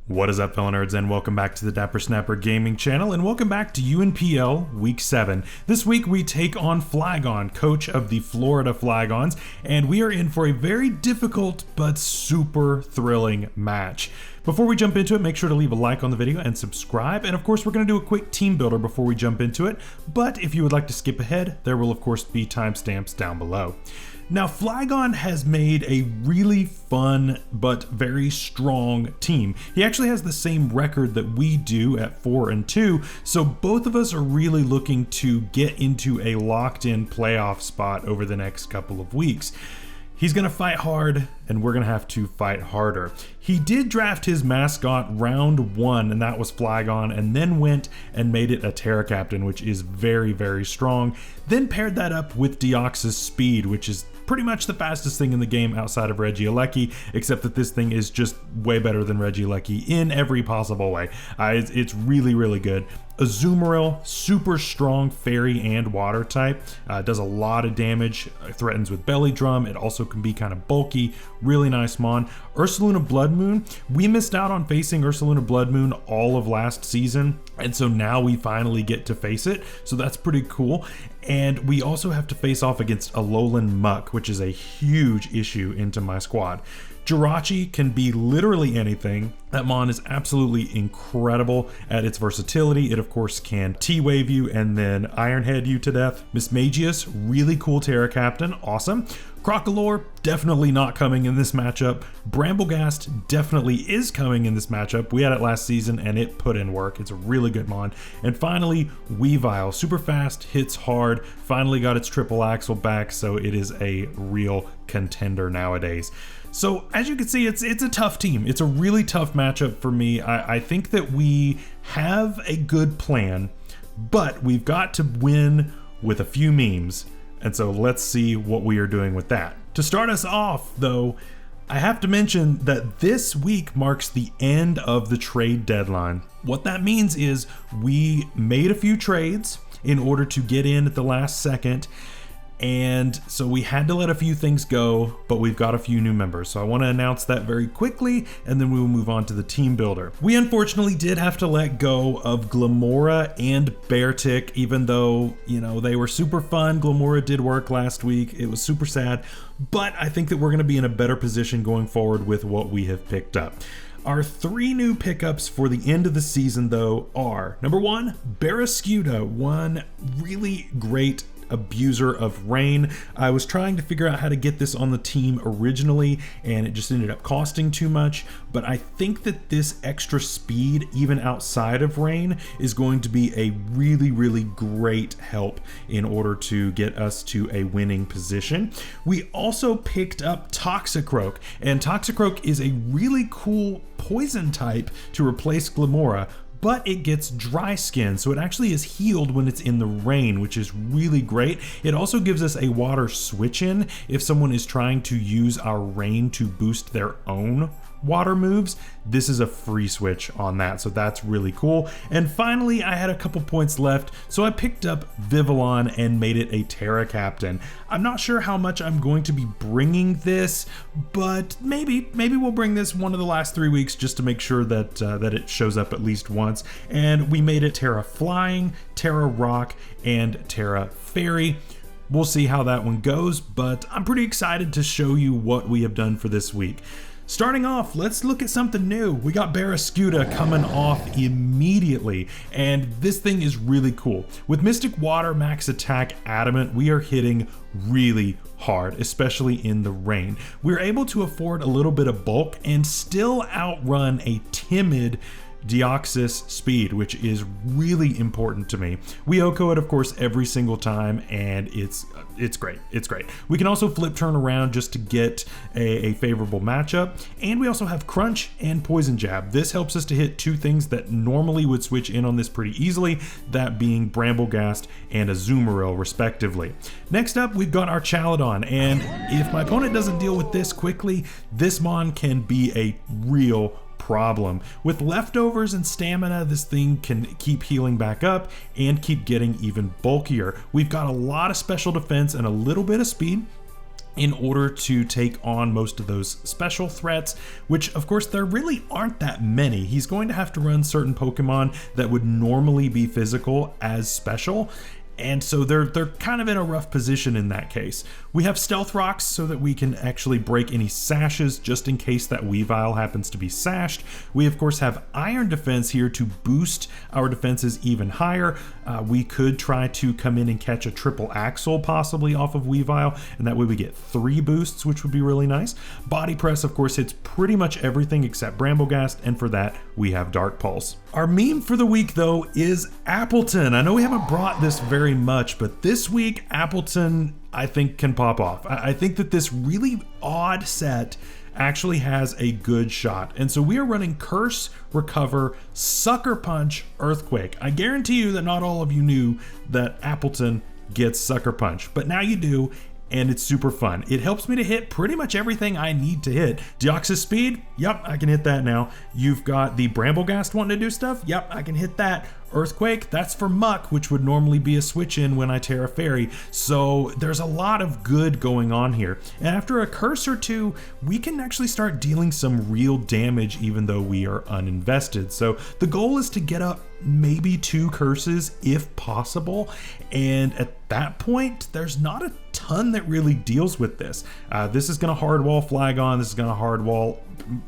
What is up, fellow nerds, and welcome back to the Dapper Snapper Gaming channel, and welcome back to UNPL Week 7. This week we take on Flygon, coach of the Florida Flygons, and we are in for a very difficult but super thrilling match. Before we jump into it, make sure to leave a like on the video and subscribe, and of course we're going to do a quick team builder before we jump into it, but if you would like to skip ahead, there will of course be timestamps down below. Now, Flygon has made a really fun but very strong team. He actually has the same record that we do at 4-2, so both of us are really looking to get into a locked-in playoff spot over the next couple of weeks. He's going to fight hard, and we're going to have to fight harder. He did draft his mascot round 1, and that was Flygon, and then went and made it a Terra Captain, which is very, very strong. Then paired that up with Deoxys Speed, which is pretty much the fastest thing in the game outside of Regieleki, except that this thing is just way better than Regieleki in every possible way. It's really, really good. Azumarill, super strong fairy and water type, does a lot of damage, threatens with belly drum. It also can be kind of bulky, really nice mon. Ursaluna Blood Moon, we missed out on facing Ursaluna Blood Moon all of last season, and so now we finally get to face it, so that's pretty cool. And we also have to face off against Alolan Muck, which is a huge issue into my squad. Jirachi can be literally anything. That mon is absolutely incredible at its versatility. It of course can T-Wave you and then Iron Head you to death. Mismagius, really cool Terra Captain, awesome. Crocalor, definitely not coming in this matchup. Bramblegast definitely is coming in this matchup. We had it last season and it put in work. It's a really good mon. And finally, Weavile, super fast, hits hard, finally got its triple axle back, so it is a real contender nowadays. So as you can see, it's a tough team. It's a really tough matchup for me. I think that we have a good plan, but we've got to win with a few memes. And so let's see what we are doing with that. To start us off, though, I have to mention that this week marks the end of the trade deadline. What that means is we made a few trades in order to get in at the last second, and so we had to let a few things go, but we've got a few new members. So I want to announce that very quickly, and then we will move on to the team builder. We unfortunately did have to let go of Glamora and Beartic, even though, you know, they were super fun. Glamora did work last week. It was super sad, but I think that we're going to be in a better position going forward with what we have picked up. Our 3 new pickups for the end of the season, though, are number 1, Barraskewda, one really great abuser of rain. I was trying to figure out how to get this on the team originally, and it just ended up costing too much, but I think that this extra speed, even outside of rain, is going to be a really, really great help in order to get us to a winning position. We also picked up Toxicroak, and Toxicroak is a really cool poison type to replace Glamora, but it gets dry skin, so it actually is healed when it's in the rain, which is really great. It also gives us a water switch in if someone is trying to use our rain to boost their own water moves. This is a free switch on that, so that's really cool. And finally, I had a couple points left, so I picked up Vivillon and made it a Terra Captain. I'm not sure how much I'm going to be bringing this, but maybe we'll bring this one of the last 3 weeks just to make sure that that it shows up at least once. And we made it Terra Flying, Terra Rock, and Terra Fairy. We'll see how that one goes, but I'm pretty excited to show you what we have done for this week. Starting off, let's look at something new. We got Barraskewda coming off immediately, and this thing is really cool. With Mystic Water Max Attack Adamant, we are hitting really hard, especially in the rain. We're able to afford a little bit of bulk and still outrun a timid Deoxys Speed, which is really important to me. We OHKO it, of course, every single time, and it's great. It's great. We can also flip turn around just to get a favorable matchup, and we also have Crunch and Poison Jab. This helps us to hit 2 things that normally would switch in on this pretty easily, that being Bramblegast and Azumarill, respectively. Next up, we've got our Chaladon, and if my opponent doesn't deal with this quickly, this mon can be a real problem. With leftovers and stamina, this thing can keep healing back up and keep getting even bulkier. We've got a lot of special defense and a little bit of speed, in order to take on most of those special threats, which of course there really aren't that many. He's going to have to run certain Pokemon that would normally be physical as special, and so they're kind of in a rough position in that case. We have Stealth Rocks so that we can actually break any sashes just in case that Weavile happens to be sashed. We of course have Iron Defense here to boost our defenses even higher. We could try to come in and catch a triple Axle possibly off of Weavile, and that way we get 3 boosts, which would be really nice. Body Press of course hits pretty much everything except Bramblegast, and for that we have Dark Pulse. Our meme for the week though is Appleton. I know we haven't brought this very much, but this week Appleton I think can pop off. I think that this really odd set actually has a good shot. And so we are running Curse, Recover, Sucker Punch, Earthquake. I guarantee you that not all of you knew that Appleton gets Sucker Punch, but now you do, and it's super fun. It helps me to hit pretty much everything I need to hit. Deoxys Speed, yep, I can hit that now. You've got the Bramblegast wanting to do stuff, yep, I can hit that. Earthquake, that's for Muck, which would normally be a switch in when I Terra Fairy. So there's a lot of good going on here. And after a curse or two, we can actually start dealing some real damage even though we are uninvested. So the goal is to get up maybe 2 curses if possible. And at that point, there's not a ton that really deals with this. This is gonna hard wall Flygon, this is gonna hard wall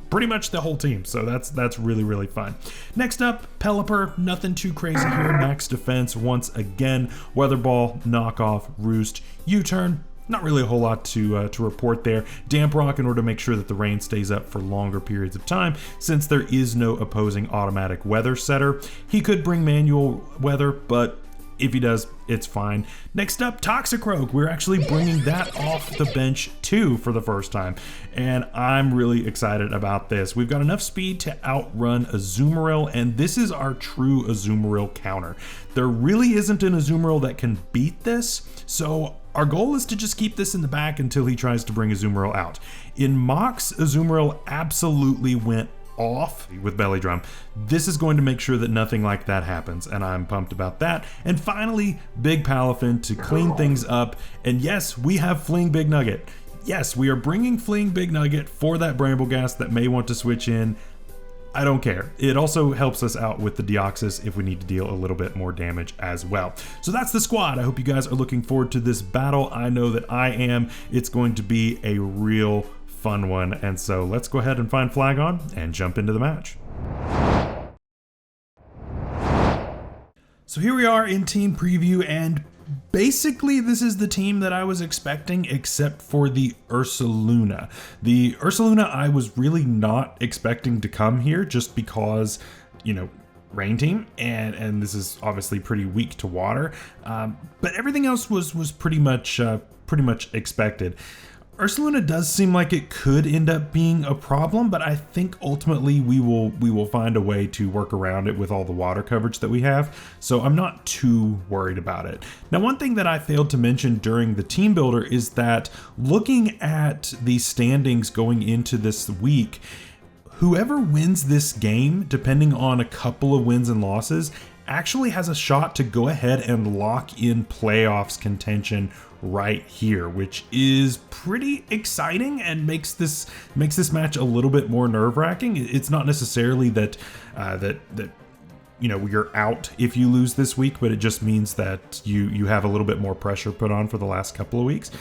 pretty much the whole team, so that's really fun. Next up, Pelipper, nothing too crazy here. Max defense once again. Weather Ball, knockoff, Roost, U-turn. Not really a whole lot to report there. Damp Rock in order to make sure that the rain stays up for longer periods of time, since there is no opposing automatic weather setter. He could bring manual weather, but if he does, it's fine. Next up, Toxicroak. We're actually bringing that off the bench too for the first time, and I'm really excited about this. We've got enough speed to outrun Azumarill, and this is our true Azumarill counter. There really isn't an Azumarill that can beat this, so our goal is to just keep this in the back until he tries to bring Azumarill out. In Mox, Azumarill absolutely went off with Belly Drum. This is going to make sure that nothing like that happens, and I'm pumped about that. And finally, Big Palafin to clean things up. And yes, we have Fling Big Nugget. Yes, we are bringing Fling Big Nugget for that Bramblegast that may want to switch in. I don't care. It also helps us out with the Deoxys if we need to deal a little bit more damage as well. So that's the squad. I hope you guys are looking forward to this battle. I know that I am. It's going to be a real fun one, and so let's go ahead and find Flygon and jump into the match. So here we are in team preview, and basically this is the team that I was expecting except for the Ursaluna. The Ursaluna I was really not expecting to come here just because, you know, rain team, and this is obviously pretty weak to water, but everything else was pretty much expected. Ursaluna does seem like it could end up being a problem, but I think ultimately we will find a way to work around it with all the water coverage that we have, so I'm not too worried about it. Now, one thing that I failed to mention during the team builder is that looking at the standings going into this week, whoever wins this game, depending on a couple of wins and losses, actually has a shot to go ahead and lock in playoffs contention right here, which is pretty exciting and makes this match a little bit more nerve-wracking. It's not necessarily that you know, you're out if you lose this week, but it just means that you have a little bit more pressure put on for the last couple of weeks.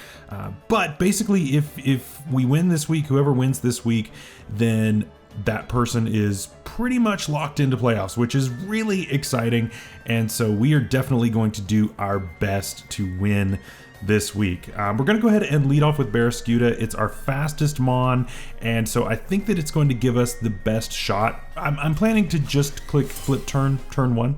But basically, if we win this week, whoever wins this week, then that person is pretty much locked into playoffs, which is really exciting. And so we are definitely going to do our best to win this week. We're going to go ahead and lead off with Barrascuda. It's our fastest Mon, and so I think that it's going to give us the best shot. I'm planning to just click flip turn 1.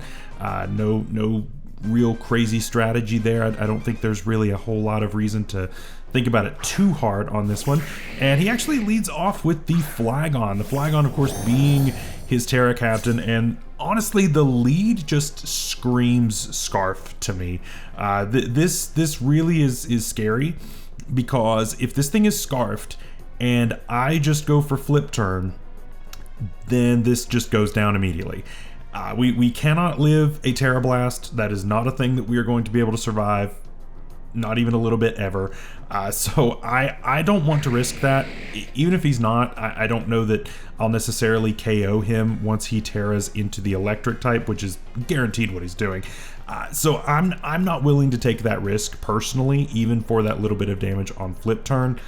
No real crazy strategy there. I don't think there's really a whole lot of reason to think about it too hard on this one. And he actually leads off with the Flygon. The Flygon, of course, being his Terra Captain, and honestly, the lead just screams Scarf to me. This really is scary, because if this thing is Scarfed and I just go for flip turn, then this just goes down immediately. We cannot live a Terra Blast. That is not a thing that we are going to be able to survive. not even a little bit ever. So I don't want to risk that. Even if he's not, I don't know that I'll necessarily KO him once he Terras into the electric type, which is guaranteed what he's doing. So I'm not willing to take that risk personally, even for that little bit of damage on flip turn.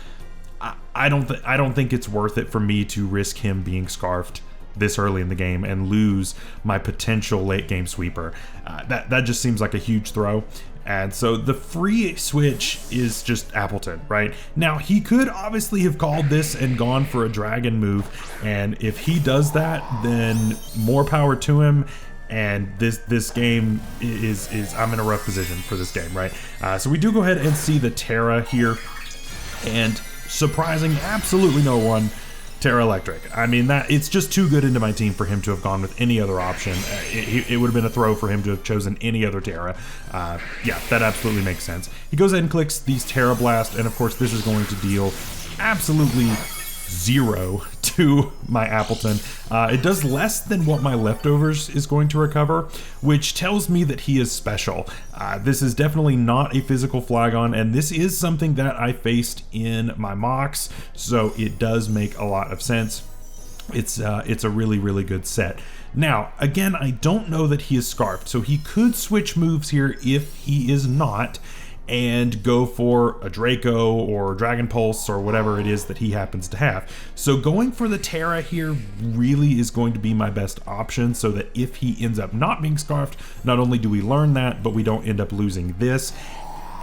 I don't think it's worth it for me to risk him being scarfed this early in the game and lose my potential late game sweeper. That just seems like a huge throw. And so the free switch is just Appleton, right? Now, he could obviously have called this and gone for a dragon move, and if he does that, then more power to him. And this game is I'm in a rough position for this game, right? So we do go ahead and see the Terra here, and surprising absolutely no one, Terra Electric. I mean, that it's just too good into my team for him to have gone with any other option. It would have been a throw for him to have chosen any other Terra. Yeah, that absolutely makes sense. He goes ahead and clicks these Terra Blast, and of course this is going to deal absolutely 0 to my Appleton. It does less than what my leftovers is going to recover, which tells me that he is special. This is definitely not a physical Flygon, and this is something that I faced in my mocks, so it does make a lot of sense. It's a really, really good set. Now, again, I don't know that he is scarfed, so he could switch moves here if he is not, and go for a Draco or Dragon Pulse or whatever it is that he happens to have. So going for the Terra here really is going to be my best option, so that if he ends up not being scarfed, not only do we learn that, but we don't end up losing this.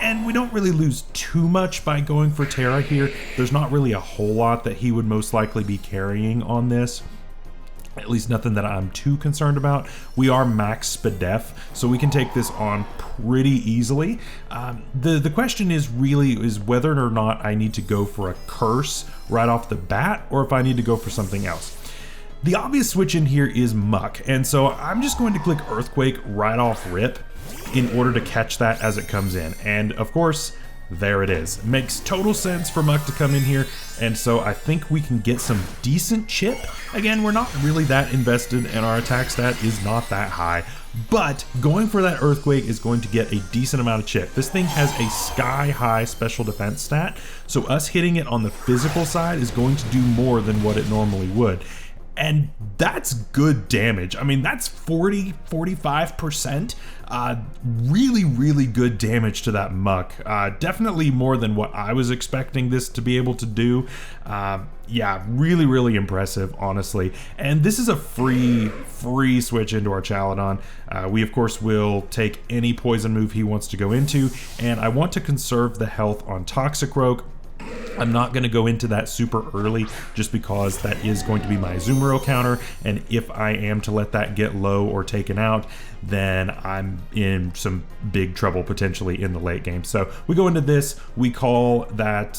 And we don't really lose too much by going for Terra here. There's not really a whole lot that he would most likely be carrying on this. At least nothing that I'm too concerned about. We are max SPDEF, so we can take this on pretty easily. The question is whether or not I need to go for a curse right off the bat, or if I need to go for something else. The obvious switch in here is Muck, and so I'm just going to click Earthquake right off rip in order to catch that as it comes in. And of course, there it is. It makes total sense for Muck to come in here, and so I think we can get some decent chip. Again, we're not really that invested, and our attack stat is not that high, but going for that Earthquake is going to get a decent amount of chip. This thing has a sky-high special defense stat, so us hitting it on the physical side is going to do more than what it normally would. And that's good damage. I mean, that's 45%. Really, really good damage to that Muck. Definitely more than what I was expecting this to be able to do. Yeah, really, really impressive, honestly. And this is a free switch into our Chaladon. We, of course, will take any poison move he wants to go into. And I want to conserve the health on Toxicroak. I'm not going to go into that super early just because that is going to be my Azumarill counter, and if I am to let that get low or taken out, then I'm in some big trouble potentially in the late game. So we go into this, we call that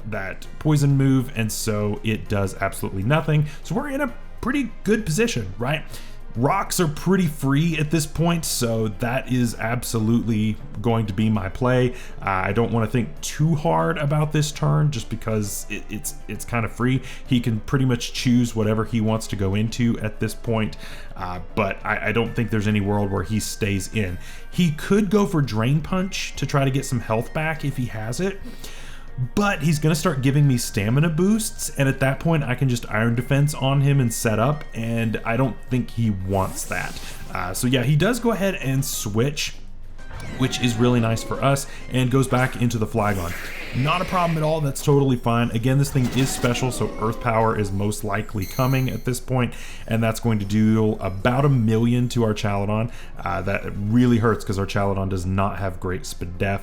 that poison move, and so it does absolutely nothing. So we're in a pretty good position, right? Rocks are pretty free at this point, so that is absolutely going to be my play. I don't want to think too hard about this turn just because it's kind of free. He can pretty much choose whatever he wants to go into at this point, but I don't think there's any world where he stays in. He could go for Drain Punch to try to get some health back if he has it, but he's going to start giving me stamina boosts, and at that point I can just Iron Defense on him and set up, and I don't think he wants that. So yeah, he does go ahead and switch, which is really nice for us, and goes back into the Flygon. Not a problem at all, that's totally fine. Again, this thing is special, so Earth Power is most likely coming at this point, and that's going to deal about 1 million to our Chaladon. That really hurts because our Chaladon does not have great SPDEF.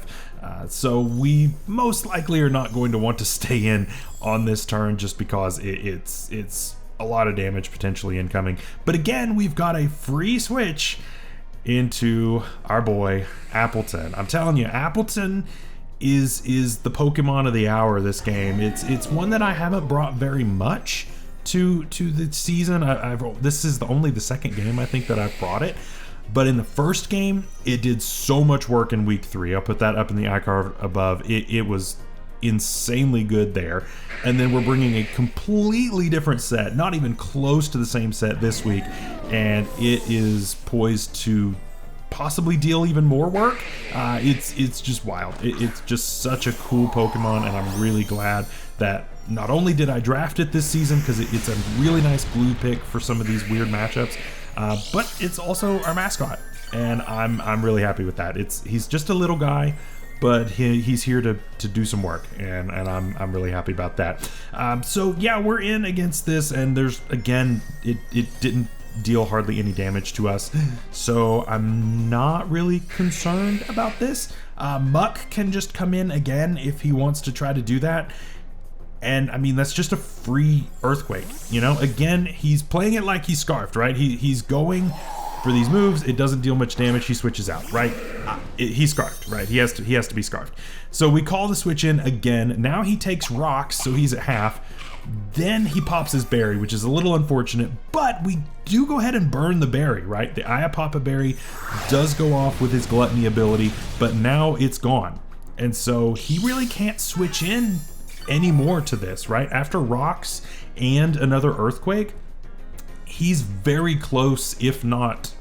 So we most likely are not going to want to stay in on this turn just because it's a lot of damage potentially incoming. But again, we've got a free switch into our boy Appleton. I'm telling you, Appleton is the Pokemon of the hour this game. It's one that I haven't brought very much to the season. This is only the second game I think that I've brought it. But in the first game, it did so much work in week 3. I'll put that up in the iCard above. It was insanely good there. And then we're bringing a completely different set, not even close to the same set this week, and it is poised to possibly deal even more work. It's just wild. It's just such a cool Pokemon, and I'm really glad that not only did I draft it this season, because it's a really nice blue pick for some of these weird matchups, but it's also our mascot, and I'm really happy with that. He's just a little guy, but he's here to do some work, and I'm really happy about that. So yeah, we're in against this, and there's, again, it didn't deal hardly any damage to us, so I'm not really concerned about this. Muck can just come in again if he wants to try to do that. And I mean, that's just a free Earthquake, you know? Again, he's playing it like he's Scarfed, right? He's going for these moves. It doesn't deal much damage. He switches out, right? He's Scarfed, right? He has to be Scarfed. So we call the switch in again. Now he takes rocks, so he's at half. Then he pops his berry, which is a little unfortunate, but we do go ahead and burn the berry, right? The Ayapapa berry does go off with his gluttony ability, but now it's gone. And so he really can't switch in any more to this, right? After rocks and another Earthquake, he's very close, if not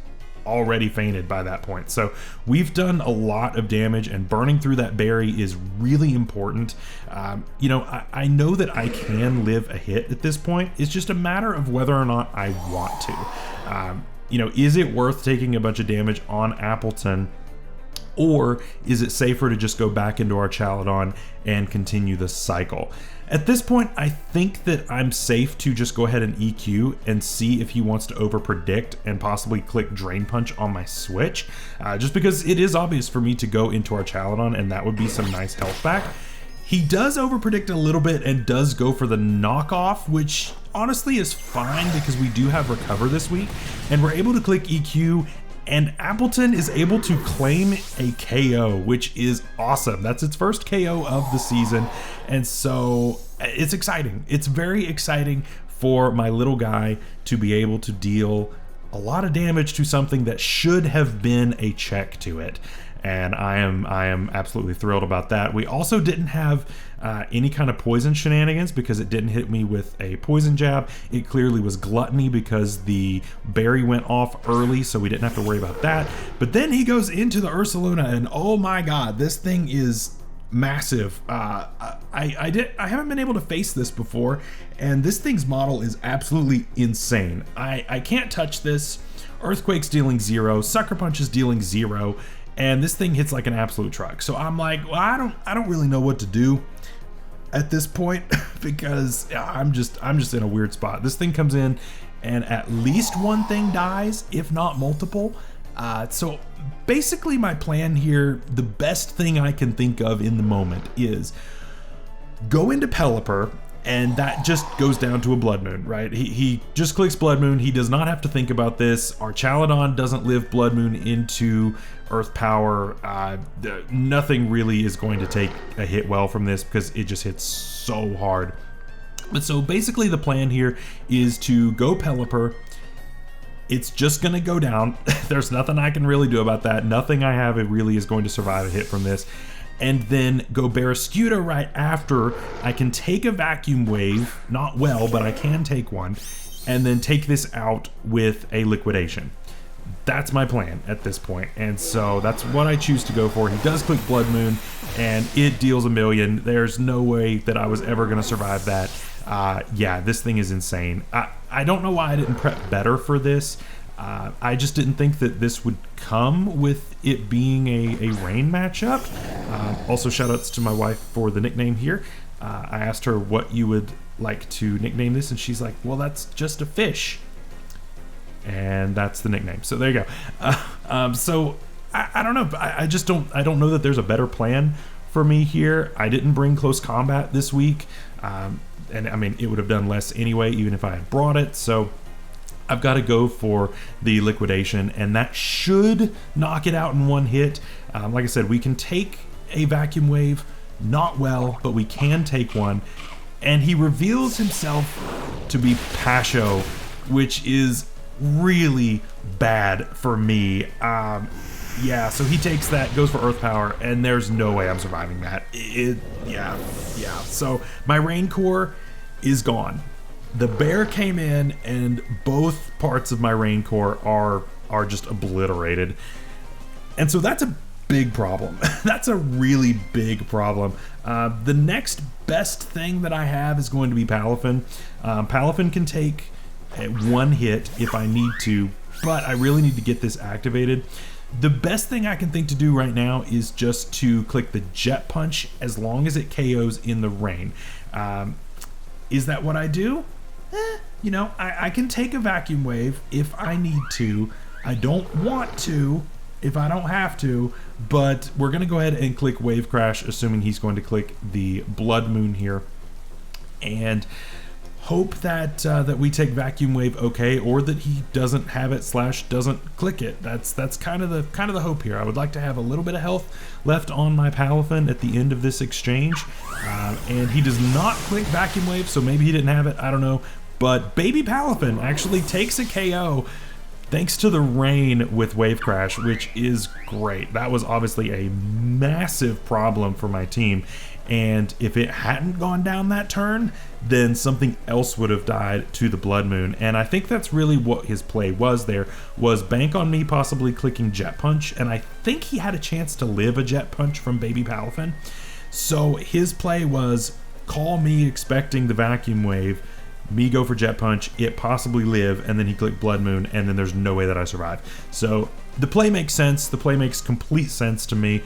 already fainted by that point. So we've done a lot of damage, and burning through that berry is really important. You know, I know that I can live a hit at this point. It's just a matter of whether or not I want to. You know, is it worth taking a bunch of damage on Appleton, or is it safer to just go back into our Chaladon and continue the cycle? At this point, I think that I'm safe to just go ahead and EQ and see if he wants to overpredict and possibly click Drain Punch on my switch, just because it is obvious for me to go into our Chaladon, and that would be some nice health back. He does overpredict a little bit and does go for the knockoff, which honestly is fine because we do have Recover this week, and we're able to click EQ, and Appleton is able to claim a KO, which is awesome. That's its first KO of the season, and so it's exciting. It's very exciting for my little guy to be able to deal a lot of damage to something that should have been a check to it. And I am absolutely thrilled about that. We also didn't have any kind of poison shenanigans because it didn't hit me with a poison jab. It clearly was gluttony because the berry went off early, so we didn't have to worry about that. But then he goes into the Ursaluna, and oh my god, this thing is massive. I haven't been able to face this before, and this thing's model is absolutely insane. I can't touch this. Earthquake's dealing 0, Sucker Punch is dealing 0. And this thing hits like an absolute truck. So I'm like, well, I don't really know what to do at this point because I'm just in a weird spot. This thing comes in and at least one thing dies, if not multiple. So basically my plan here, the best thing I can think of in the moment is go into Pelipper, and that just goes down to a Blood Moon, right? He just clicks Blood Moon. He does not have to think about this. Our Chaladon doesn't live Blood Moon into Earth Power. Nothing really is going to take a hit well from this because it just hits so hard. But so basically the plan here is to go Pelipper. It's just going to go down. There's nothing I can really do about that. Nothing I have really is going to survive a hit from this. And then go Barrascuda right after. I can take a Vacuum Wave, not well, but I can take one, and then take this out with a Liquidation. That's my plan at this point, and so that's what I choose to go for. He does click Blood Moon, and it deals 1,000,000. There's no way that I was ever going to survive that. Yeah, this thing is insane. I don't know why I didn't prep better for this. I just didn't think that this would come with it being a rain matchup. Also, shoutouts to my wife for the nickname here. I asked her what you would like to nickname this, and she's like, well, that's just a fish. And that's the nickname. So there you go. So I don't know. I don't know that there's a better plan for me here. I didn't bring Close Combat this week. And I mean, it would have done less anyway, even if I had brought it. So I've got to go for the Liquidation, and that should knock it out in one hit. Like I said, we can take a Vacuum Wave, not well, but we can take one. And he reveals himself to be Pasho, which is really bad for me. Yeah, so he takes that, goes for Earth Power, and there's no way I'm surviving that. Yeah. So my Rain Core is gone. The bear came in, and both parts of my Rain Core are just obliterated. And so that's a big problem. That's a really big problem. The next best thing that I have is going to be Palafin. Palafin can take one hit if I need to, but I really need to get this activated. The best thing I can think to do right now is just to click the Jet Punch as long as it KOs in the rain. Is that what I do? You know, I can take a Vacuum Wave if I need to. I don't want to if I don't have to, but we're going to go ahead and click Wave Crash, assuming he's going to click the Blood Moon here, and hope that that we take Vacuum Wave okay, or that he doesn't have it / doesn't click it. That's kind of the hope here. I would like to have a little bit of health left on my Palafin at the end of this exchange, and he does not click Vacuum Wave, so maybe he didn't have it, I don't know, but Baby Palafin actually takes a KO thanks to the rain with Wave Crash, which is great. That was obviously a massive problem for my team, and if it hadn't gone down that turn, then something else would have died to the Blood Moon. And I think that's really what his play was there, was bank on me possibly clicking Jet Punch, and I think he had a chance to live a Jet Punch from Baby Palafin. So his play was call me expecting the Vacuum Wave, me go for Jet Punch, it possibly live, and then he clicked Blood Moon, and then there's no way that I survive. So the play makes sense. The play makes complete sense to me.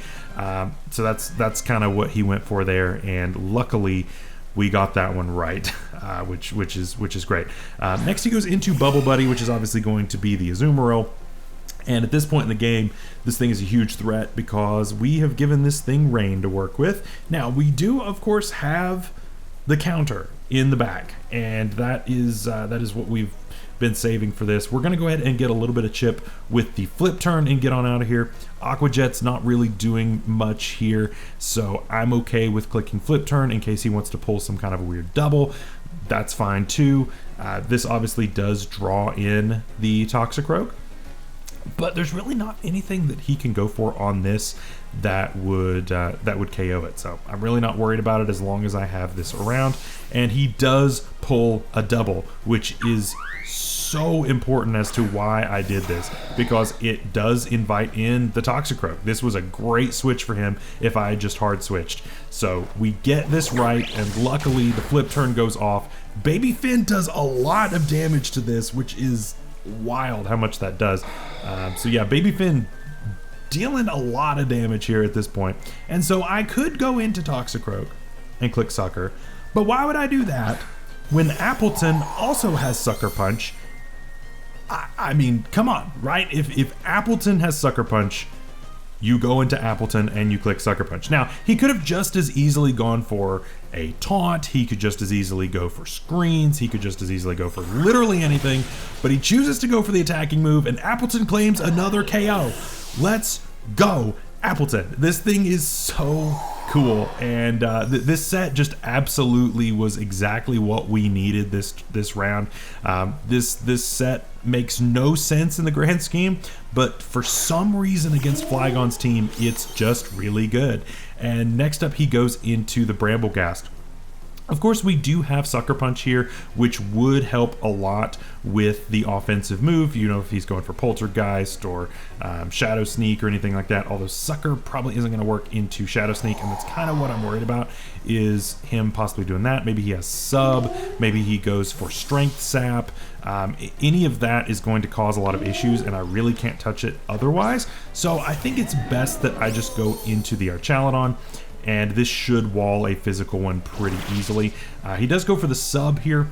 So that's kind of what he went for there, and luckily we got that one right, which is great. Next he goes into Bubble Buddy, which is obviously going to be the Azumarill. And at this point in the game, this thing is a huge threat because we have given this thing rain to work with. Now, we do, of course, have the counter in the back, and that is what we've been saving for this. We're going to go ahead and get a little bit of chip with the flip turn and get on out of here. Aqua Jet's not really doing much here, so I'm okay with clicking flip turn in case he wants to pull some kind of a weird double. That's fine too. This obviously does draw in the Toxicroak, but there's really not anything that he can go for on this that would KO it. So I'm really not worried about it as long as I have this around. And he does pull a double, which is so important as to why I did this, because it does invite in the Toxicroak. This was a great switch for him if I had just hard switched. So we get this right, and luckily the flip turn goes off. Baby Finn does a lot of damage to this, which is wild how much that does. So yeah, Baby Finn dealing a lot of damage here at this point. And so I could go into Toxicroak and click Sucker, but why would I do that when Appleton also has Sucker Punch? I mean, come on, right? If Appleton has Sucker Punch, you go into Appleton and you click Sucker Punch. Now, he could have just as easily gone for a taunt, he could just as easily go for screens, he could just as easily go for literally anything, but he chooses to go for the attacking move, and Appleton claims another KO. Let's go, Appleton. This thing is so cool, and this set just absolutely was exactly what we needed this round. This set makes no sense in the grand scheme, but for some reason against Flygon's team, it's just really good. And next up, he goes into the Bramblegast. Of course, we do have Sucker Punch here, which would help a lot with the offensive move, you know, if he's going for Poltergeist or Shadow Sneak or anything like that, although Sucker probably isn't going to work into Shadow Sneak, and that's kind of what I'm worried about, is him possibly doing that. Maybe he has Sub, maybe he goes for Strength Sap. Any of that is going to cause a lot of issues, and I really can't touch it otherwise. So I think it's best that I just go into the Archaludon, and this should wall a physical one pretty easily. He does go for the Sub here,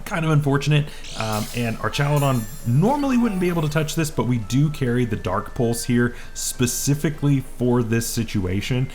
kind of unfortunate, and Archaludon normally wouldn't be able to touch this, but we do carry the Dark Pulse here specifically for this situation.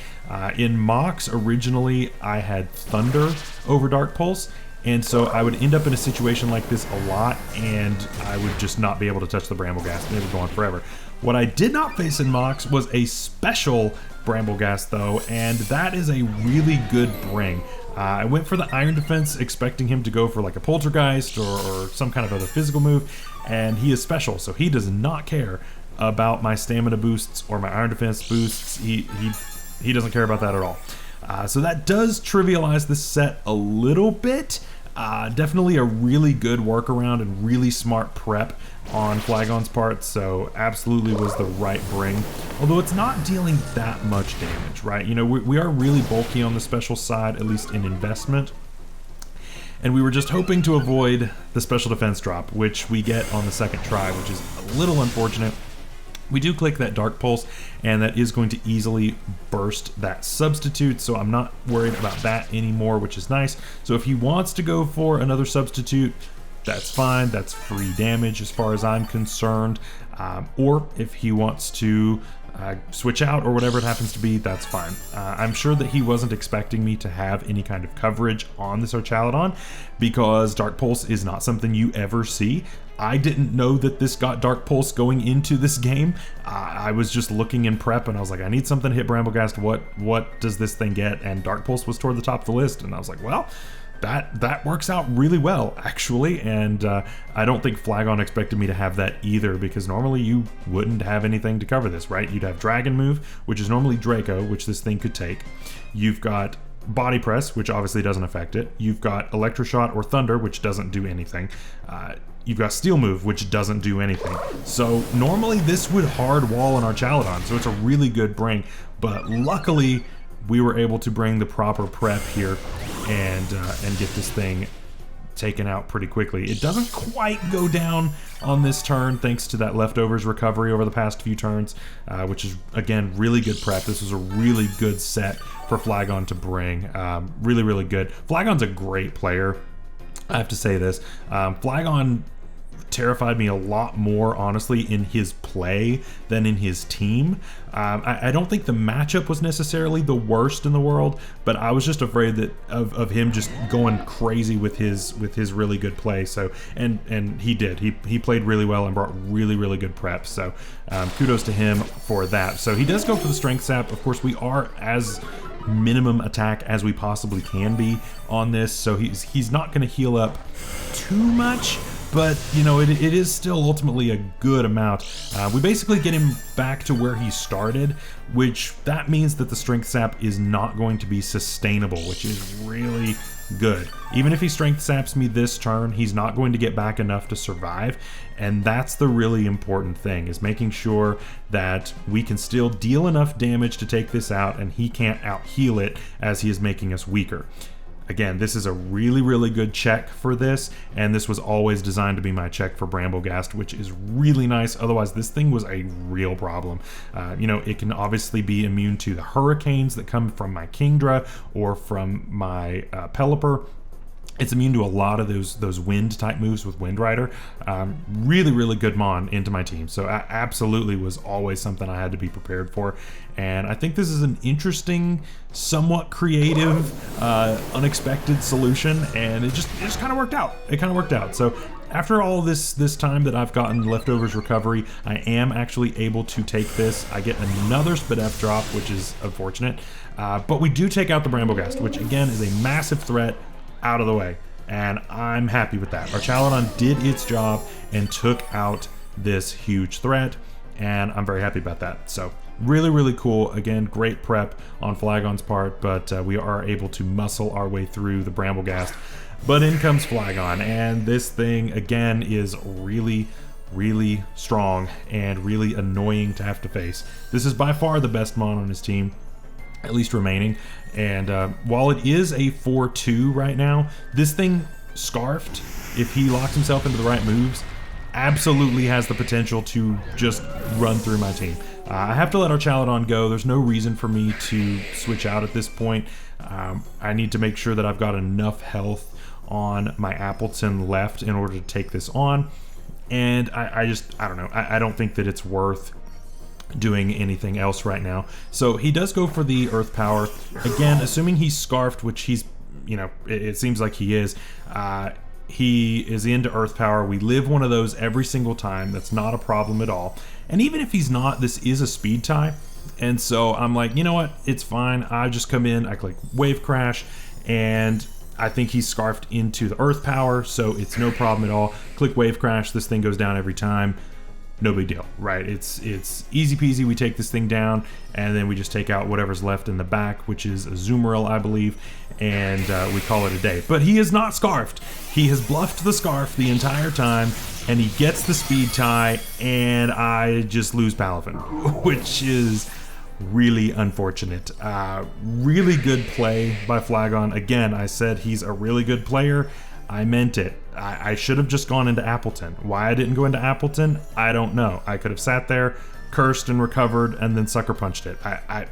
In Mox, originally I had Thunder over Dark Pulse, and so I would end up in a situation like this a lot, and I would just not be able to touch the Bramblegast, and it would go on forever. What I did not face in Mox was a special Bramblegast though, and that is a really good bring. I went for the Iron Defense expecting him to go for like a Poltergeist or some kind of other physical move, and he is special, so he does not care about my stamina boosts or my Iron Defense boosts. He doesn't care about that at all. So that does trivialize this set a little bit, Definitely a really good workaround and really smart prep on Flygon's part, so absolutely was the right bring. Although it's not dealing that much damage, right? You know, we are really bulky on the special side, at least in investment. And we were just hoping to avoid the special defense drop, which we get on the second try, which is a little unfortunate. We do click that Dark Pulse, and that is going to easily burst that substitute, so I'm not worried about that anymore, which is nice. So if he wants to go for another substitute, that's fine. That's free damage as far as I'm concerned. Or if he wants to switch out or whatever it happens to be, that's fine. I'm sure that he wasn't expecting me to have any kind of coverage on this Archaludon, because Dark Pulse is not something you ever see. I didn't know that this got Dark Pulse going into this game. I was just looking in prep and I was like, I need something to hit Bramblegast. What does this thing get? And Dark Pulse was toward the top of the list, and I was like, well, that works out really well, actually. And I don't think Flygon expected me to have that either, because normally you wouldn't have anything to cover this, right? You'd have Dragon Move, which is normally Draco, which this thing could take. You've got Body Press, which obviously doesn't affect it. You've got Electroshot or Thunder, which doesn't do anything. You've got Steel Move, which doesn't do anything. So normally this would hard wall an Archaludon, so it's a really good bring. But luckily, we were able to bring the proper prep here and get this thing taken out pretty quickly. It doesn't quite go down on this turn thanks to that leftovers recovery over the past few turns, which is, again, really good prep. This was a really good set for Flygon to bring. Really, really good. Flygon's a great player. I have to say this. Flygon terrified me a lot more, honestly, in his play than in his team. I don't think the matchup was necessarily the worst in the world, but I was just afraid that of him just going crazy with his really good play. So and he did. He played really well and brought really, really good preps. So kudos to him for that. So he does go for the Strength Sap. Of course, we are as minimum attack as we possibly can be on this, so he's not going to heal up too much, but you know, it is still ultimately a good amount. We basically get him back to where he started, which that means that the Strength Sap is not going to be sustainable, which is really good. Even if he Strength Saps me this turn, he's not going to get back enough to survive, and that's the really important thing, is making sure that we can still deal enough damage to take this out and he can't out heal it as he is making us weaker. Again, this is a really, really good check for this, and this was always designed to be my check for Bramblegast, which is really nice. Otherwise, this thing was a real problem. You know, it can obviously be immune to the hurricanes that come from my Kingdra or from my Pelipper. It's immune to a lot of those wind type moves with Wind Rider. Really, really good mon into my team. So absolutely was always something I had to be prepared for. And I think this is an interesting, somewhat creative, unexpected solution. And it just kind of worked out. It kind of worked out. So after all this time that I've gotten leftovers recovery, I am actually able to take this. I get another Spadef drop, which is unfortunate. But we do take out the Bramblegast, which again is a massive threat out of the way, and I'm happy with that. Archaludon did its job and took out this huge threat, and I'm very happy about that. So really, really cool. Again, great prep on Flygon's part, but we are able to muscle our way through the Bramblegast. But in comes Flygon, and this thing again is really, really strong and really annoying to have to face. This is by far the best mon on his team, at least remaining. And while it is a 4-2 right now, this thing Scarfed, if he locks himself into the right moves, absolutely has the potential to just run through my team. I have to let Archaludon go. There's no reason for me to switch out at this point. I need to make sure that I've got enough health on my APPLETUN left in order to take this on. And I don't know. I don't think that it's worth doing anything else right now. So he does go for the Earth Power. Again, assuming he's Scarfed, which he's, you know, it seems like he is. He is into Earth Power. We live one of those every single time. That's not a problem at all. And even if he's not, this is a speed tie. And so I'm like, you know what? It's fine. I just come in, I click Wave Crash, and I think he's Scarfed into the Earth Power, so it's no problem at all. Click Wave Crash. This thing goes down every time. no big deal, right? It's easy peasy. We take this thing down, and then we just take out whatever's left in the back, which is a Zoomeril, I believe, and we call it a day. But he is not scarfed. He has bluffed the scarf the entire time, and he gets the speed tie, and I just lose Palafin, which is really unfortunate. Really good play by Flygon. Again, I said he's a really good player. I meant it. I should have just gone into Appleton. Why I didn't go into Appleton, I don't know. I could have sat there, cursed and recovered, and then sucker punched it. I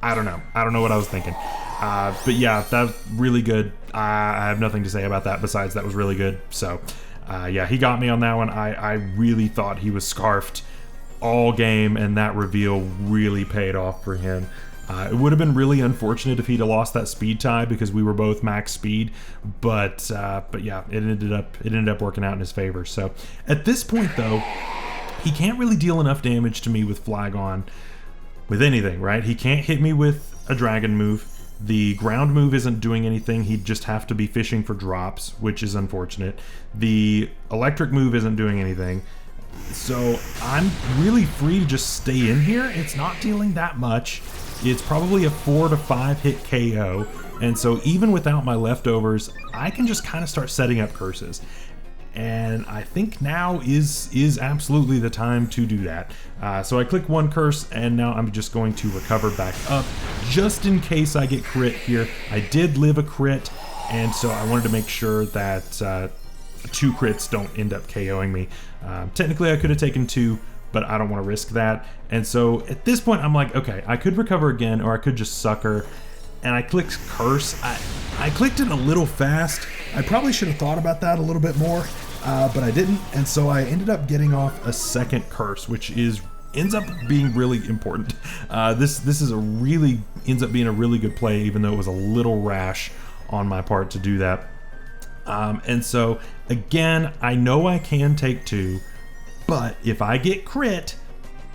don't know. I don't know what I was thinking. But yeah, that was really good. I have nothing to say about that besides that was really good. So yeah, he got me on that one. I really thought he was scarfed all game, and that reveal really paid off for him. It would have been really unfortunate if he'd have lost that speed tie because we were both max speed, but yeah, it ended up working out in his favor. So at this point though, he can't really deal enough damage to me with Flygon with anything, right? He can't hit me with a dragon move. The ground move isn't doing anything. He'd just have to be fishing for drops, which is unfortunate. The electric move isn't doing anything. So I'm really free to just stay in here. It's not dealing that much. It's probably a 4 to 5 hit KO, and so even without my leftovers, I can just kind of start setting up curses. And I think now is absolutely the time to do that. So I click one curse, and now I'm just going to recover back up, just in case I get crit here. I did live a crit, and so I wanted to make sure that 2 crits don't end up KOing me. Technically I could have taken 2, but I don't want to risk that. And so at this point I'm like, okay, I could recover again, or I could just sucker. And I clicked curse. I clicked it a little fast. I probably should have thought about that a little bit more, but I didn't. And so I ended up getting off a second curse, which ends up being really important. This ends up being a really good play, even though it was a little rash on my part to do that. And so again, I know I can take 2, but if I get crit,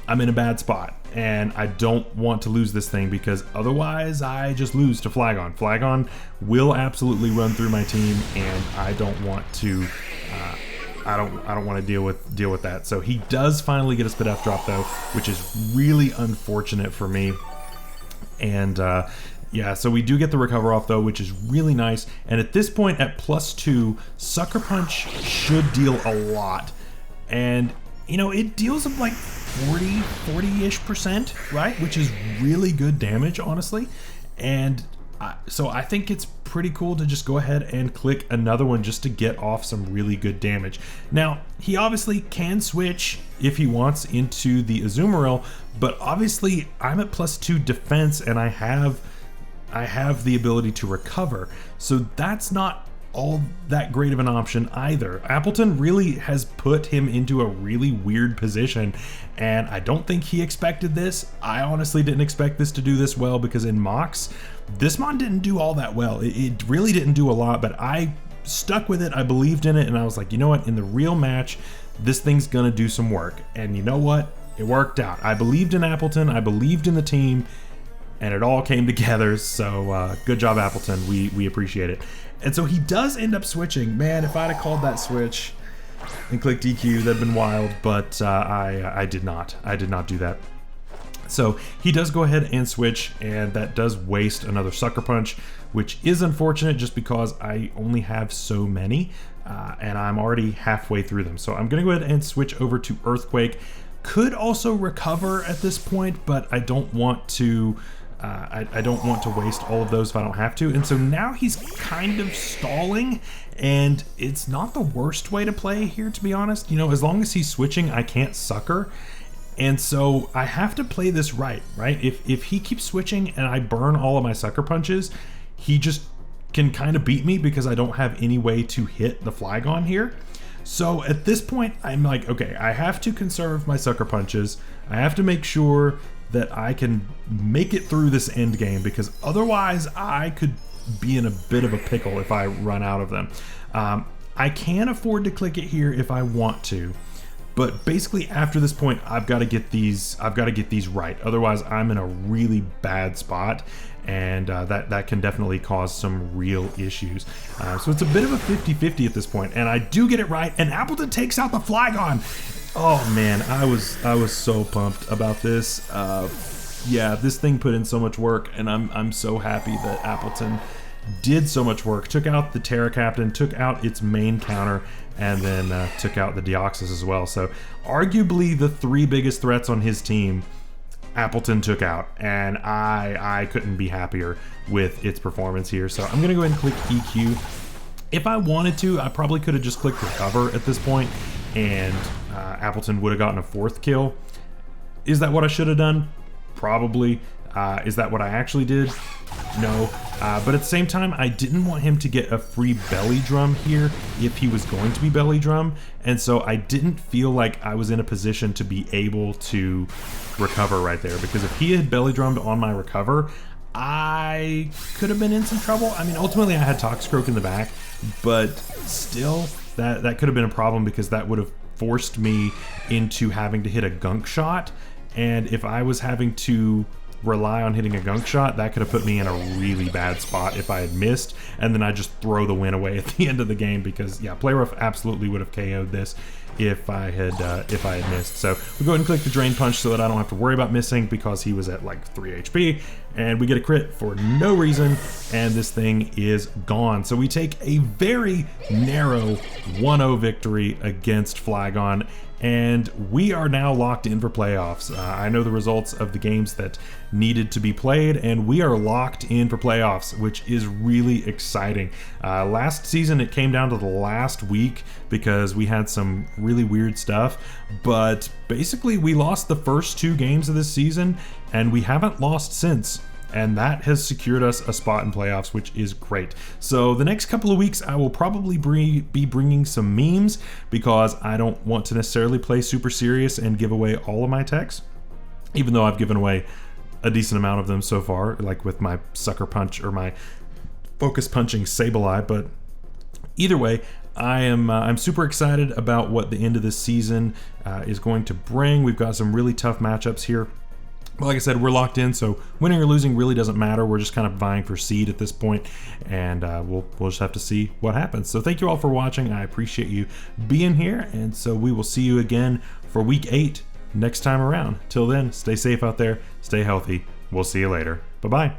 I'm in a bad spot, and I don't want to lose this thing because otherwise I just lose to Flygon. Flygon will absolutely run through my team, and I don't want to. I don't want to deal with that. So he does finally get a spit F drop though, which is really unfortunate for me. And yeah, so we do get the recover off though, which is really nice. And at this point at +2, Sucker Punch should deal a lot. And you know, it deals of like 40-ish%, right? Which is really good damage, honestly. And so I think it's pretty cool to just go ahead and click another one just to get off some really good damage. Now, he obviously can switch if he wants into the Azumarill, but obviously I'm at +2 defense and I have the ability to recover. So that's not all that great of an option either. Appleton really has put him into a really weird position, and I don't think he expected this. I honestly didn't expect this to do this well, because in mocks, this mon didn't do all that well. It really didn't do a lot, but I stuck with it. I believed in it, and I was like, you know what, in the real match, this thing's gonna do some work. And you know what, it worked out. I believed in Appleton, I believed in the team, and it all came together. So good job, Appleton. We appreciate it. And so he does end up switching. Man, if I'd have called that switch and clicked EQ, that'd been wild, but I did not. I did not do that. So he does go ahead and switch, and that does waste another Sucker Punch, which is unfortunate just because I only have so many, and I'm already halfway through them. So I'm gonna go ahead and switch over to Earthquake. Could also recover at this point, but I don't want to I don't want to waste all of those if I don't have to. And so now he's kind of stalling, and it's not the worst way to play here, to be honest. You know, as long as he's switching, I can't sucker. And so I have to play this right? If he keeps switching and I burn all of my Sucker Punches, he just can kind of beat me because I don't have any way to hit the Flygon here. So at this point, I'm like, okay, I have to conserve my Sucker Punches. I have to make sure that I can make it through this end game, because otherwise I could be in a bit of a pickle if I run out of them. I can afford to click it here if I want to, but basically after this point I've got to get these right. Otherwise I'm in a really bad spot, and that can definitely cause some real issues. So it's a bit of a 50-50 at this point, and I do get it right, and Appleton takes out the Flygon. Oh man, I was so pumped about this. Yeah, this thing put in so much work, and I'm so happy that Appleton did so much work. Took out the Terra Captain, took out its main counter, and then took out the Deoxys as well. So arguably the three biggest threats on his team, Appleton took out, and I couldn't be happier with its performance here. So I'm gonna go ahead and click EQ. If I wanted to, I probably could have just clicked recover at this point, and Appleton would have gotten a fourth kill. Is that what I should have done? Probably. Is that what I actually did? No. But at the same time, I didn't want him to get a free belly drum here if he was going to be belly drum, and so I didn't feel like I was in a position to be able to recover right there, because if he had belly drummed on my recover, I could have been in some trouble. I mean, ultimately I had Toxicroak in the back, but still, that could have been a problem, because that would have forced me into having to hit a gunk shot, and if I was having to rely on hitting a gunk shot, that could have put me in a really bad spot if I had missed, and then I just throw the win away at the end of the game, because yeah, Play Rough absolutely would have KO'd this if I had missed. So we go ahead and click the Drain Punch so that I don't have to worry about missing, because he was at like 3 HP, and we get a crit for no reason, and this thing is gone. So we take a very narrow 1-0 victory against Flygon, and we are now locked in for playoffs. I know the results of the games that needed to be played, and we are locked in for playoffs, which is really exciting. Last season it came down to the last week because we had some really weird stuff, but basically we lost the first 2 games of this season, and we haven't lost since. And that has secured us a spot in playoffs, which is great. So the next couple of weeks, I will probably be bringing some memes, because I don't want to necessarily play super serious and give away all of my techs, even though I've given away a decent amount of them so far, like with my Sucker Punch or my Focus Punching Sableye. But either way, I'm super excited about what the end of this season is going to bring. We've got some really tough matchups here. But like I said, we're locked in, so winning or losing really doesn't matter. We're just kind of vying for seed at this point, and we'll just have to see what happens. So thank you all for watching. I appreciate you being here, and so we will see you again for week 8 next time around. Till then, stay safe out there, stay healthy. We'll see you later. Bye-bye.